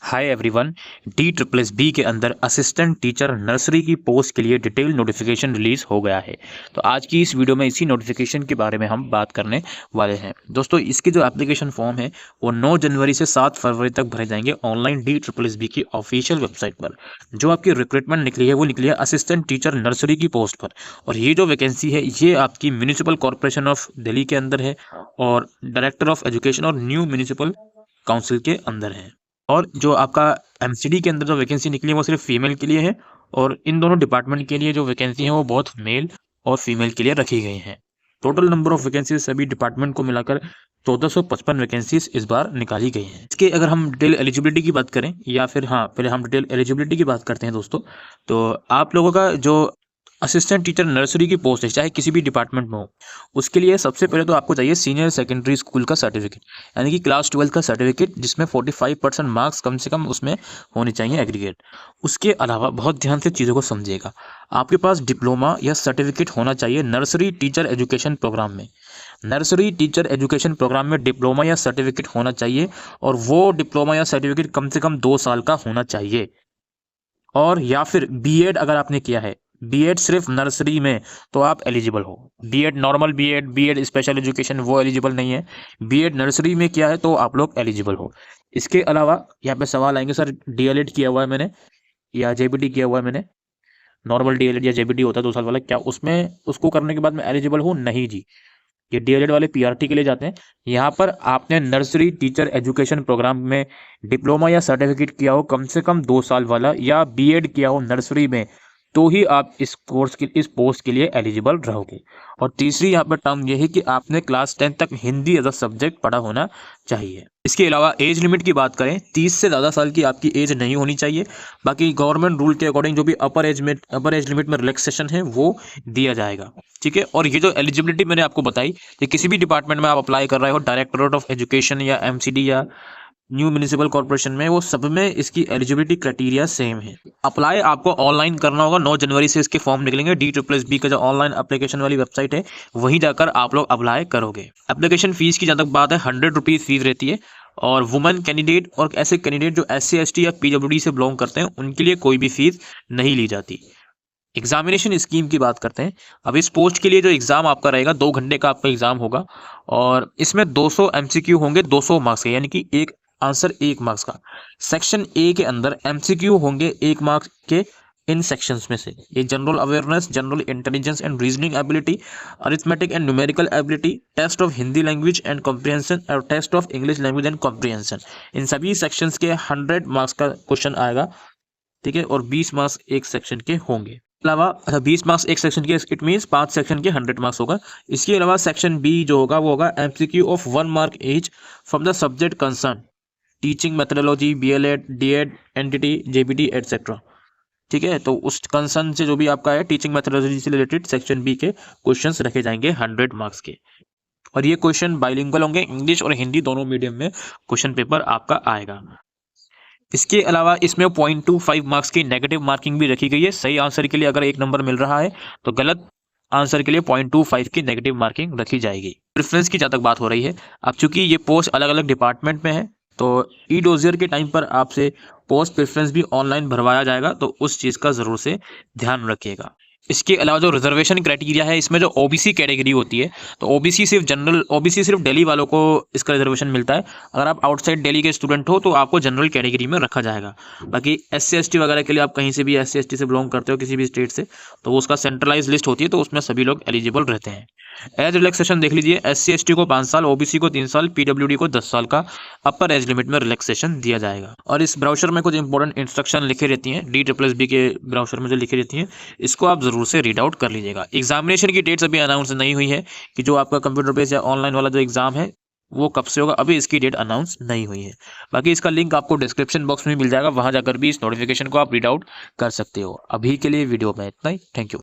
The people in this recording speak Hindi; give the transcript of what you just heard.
हाय everyone. D triple S B के अंदर असिस्टेंट टीचर नर्सरी की पोस्ट के लिए डिटेल नोटिफिकेशन रिलीज हो गया है। तो आज की इस वीडियो में इसी नोटिफिकेशन के बारे में हम बात करने वाले हैं। दोस्तों, इसके जो एप्लीकेशन फॉर्म है वो 9 जनवरी से 7 फरवरी तक भरे जाएंगे online D triple S B की ऑफिशियल वेबसाइट पर। जो आपकी रिक्रूटमेंट निकली है वो निकली है असिस्टेंट टीचर नर्सरी की पोस्ट पर। और ये जो वैकेंसी है ये आपकी म्यूनिसिपल कॉरपोरेशन ऑफ दिल्ली के अंदर है और डायरेक्टर ऑफ एजुकेशन और न्यू म्यूनिसिपल काउंसिल के अंदर है। और जो आपका एमसीडी के अंदर जो वैकेंसी निकली है वो सिर्फ फीमेल के लिए है और इन दोनों डिपार्टमेंट के लिए जो वैकेंसी है वो बहुत मेल और फीमेल के लिए रखी गई हैं। टोटल नंबर ऑफ वैकेंसीज सभी डिपार्टमेंट को मिलाकर 1455 वैकेंसीज इस बार निकाली गई हैं। इसके अगर हम डिटेल एलिजिबिलिटी की बात करें या फिर पहले हम डिटेल एलिजिबिलिटी की बात करते हैं दोस्तों। तो आप लोगों का जो असिस्टेंट टीचर नर्सरी की पोस्ट है चाहे किसी भी डिपार्टमेंट में हो, उसके लिए सबसे पहले तो आपको चाहिए सीनियर सेकेंडरी स्कूल का सर्टिफिकेट, यानी कि क्लास 12 का सर्टिफिकेट जिसमें 45% मार्क्स कम से कम उसमें होने चाहिए एग्रीगेट। उसके अलावा बहुत ध्यान से चीज़ों को समझिएगा, आपके पास डिप्लोमा या सर्टिफिकेट होना चाहिए नर्सरी टीचर एजुकेशन प्रोग्राम में। नर्सरी टीचर एजुकेशन प्रोग्राम में डिप्लोमा या सर्टिफिकेट होना चाहिए और वो डिप्लोमा या सर्टिफिकेट कम से कम 2 साल का होना चाहिए। और या फिर बीएड अगर आपने किया है, बीएड सिर्फ नर्सरी में, तो आप एलिजिबल हो। BEd normal BEd, BEd special education वो एलिजिबल नहीं है। बीएड नर्सरी में किया है तो आप लोग एलिजिबल हो। इसके अलावा यहाँ पे सवाल आएंगे, सर डीएलएड किया हुआ है मैंने या जेबीटी किया हुआ है मैंने, नॉर्मल डीएलएड या जेबीटी होता है 2 साल वाला, क्या उसमें उसको करने के बाद मैं एलिजिबल हूँ? नहीं जी, ये डीएलएड वाले पीआरटी के लिए जाते हैं। यहाँ पर आपने नर्सरी टीचर एजुकेशन प्रोग्राम में डिप्लोमा या सर्टिफिकेट किया हो कम से कम 2 साल वाला, या बीएड किया हो नर्सरी में, तो ही आप इस पोस्ट के लिए एलिजिबल रहोगे। और तीसरी यहाँ पर टर्म यह है कि आपने क्लास 10 तक हिंदी एज अ सब्जेक्ट पढ़ा होना चाहिए। इसके अलावा एज लिमिट की बात करें, 30 से ज़्यादा साल की आपकी एज नहीं होनी चाहिए। बाकी गवर्नमेंट रूल के अकॉर्डिंग जो भी अपर एज लिमिट में रिलैक्सेशन है वो दिया जाएगा, ठीक है। और ये जो एलिजिबिलिटी मैंने आपको बताई, ये किसी भी डिपार्टमेंट में आप अप्लाई कर रहे हो, डायरेक्टरेट ऑफ एजुकेशन या एमसीडी या न्यू म्यूनिसिपल कॉर्पोरेशन में, वो सब में इसकी एलिजिबिलिटी क्राइटेरिया सेम है। अप्लाई आपको ऑनलाइन करना होगा। 9 जनवरी से इसके फॉर्म निकलेंगे। डी ट्रिपल एस बी का जो ऑनलाइन एप्लीकेशन वाली वेबसाइट है वहीं जाकर आप लोग अप्लाई करोगे। एप्लीकेशन फीस की जहाँ तक बात है 100 रुपीज़ फीस रहती है। और वुमेन कैंडिडेट और ऐसे कैंडिडेट जो SC ST या PWD से बिलोंग करते हैं उनके लिए कोई भी फीस नहीं ली जाती। एग्जामिनेशन स्कीम की बात करते हैं। अब इस पोस्ट के लिए जो एग्ज़ाम आपका रहेगा 2 घंटे का आपका एग्ज़ाम होगा और इसमें 200 MCQ होंगे 200 मार्क्स के, यानी कि एक आंसर 1 मार्क्स का। सेक्शन ए के अंदर MCQ होंगे 1 मार्क्स के इन सेक्शंस में से। ये general awareness, general intelligence and reasoning ability, arithmetic and numerical ability, test of Hindi language and comprehension और test of English language and comprehension. इन सभी सेक्शंस के 100 मार्क्स का क्वेश्चन आएगा, ठीक है। और 20 मार्क्स एक सेक्शन के होंगे। अलावा 20 मार्क्स एक सेक्शन के, इट मीन्स 5 सेक्शन के 100 मार्क्स होगा। इसके अलावा सेक्शन बी जो होगा वो होगा MCQ of 1 mark each from the subject concern, teaching methodology, BLED, DED, NTT, JBT etcetera, ठीक है। तो उस कंसर्न से जो भी आपका है टीचिंग मेथोडोलॉजी से रिलेटेड सेक्शन बी के क्वेश्चंस रखे जाएंगे 100 मार्क्स के। और ये क्वेश्चन बाइलिंगुअल होंगे, इंग्लिश और हिंदी दोनों मीडियम में क्वेश्चन पेपर आपका आएगा। इसके अलावा इसमें 0.25 मार्क्स की नेगेटिव मार्किंग भी रखी गई है। सही आंसर के लिए अगर 1 नंबर मिल रहा है तो गलत आंसर के लिए 0.25 की नेगेटिव मार्किंग रखी जाएगी। प्रेफरेंस की जहाँ तक बात हो रही है, अब चूंकि ये पोस्ट अलग अलग डिपार्टमेंट में है तो ई-डोजियर के टाइम पर आपसे पोस्ट प्रेफरेंस भी ऑनलाइन भरवाया जाएगा, तो उस चीज़ का ज़रूर से ध्यान रखिएगा। इसके अलावा जो रिजर्वेशन क्राइटेरिया है, इसमें जो OBC कैटेगरी होती है, तो OBC सिर्फ दिल्ली वालों को इसका रिजर्वेशन मिलता है। अगर आप आउटसाइड दिल्ली के स्टूडेंट हो तो आपको जनरल कैटेगरी में रखा जाएगा। बाकी SC ST वगैरह के लिए आप कहीं से भी SC ST से बिलोंग करते हो किसी भी स्टेट से, तो उसका सेंट्रलाइज लिस्ट होती है, तो उसमें सभी लोग एलिजिबल रहते हैं। एज रिलैक्सेशन देख लीजिए, SC ST को 5 साल, OBC को 3 साल, PWD को 10 साल का अपर एज लिमिट में रिलैक्सेशन दिया जाएगा। और इस ब्राउचर में कुछ इंपॉर्टेंट इंस्ट्रक्शन लिखे रहती हैं, डी ट्रिपल एस बी के ब्राउचर में जो लिखी रहती हैं, इसको आप जरूर से रीड आउट कर लीजिएगा। एग्जामिनेशन की डेट्स अभी अनाउंस नहीं हुई है कि जो आपका कंप्यूटर बेस्ड या ऑनलाइन वाला जो एग्जाम है वो कब से होगा, अभी इसकी डेट अनाउंस नहीं हुई है। बाकी इसका लिंक आपको डिस्क्रिप्शन बॉक्स में मिल जाएगा, वहां जाकर भी इस नोटिफिकेशन को आप रीड आउट कर सकते हो। अभी के लिए वीडियो में इतना ही। Thank you.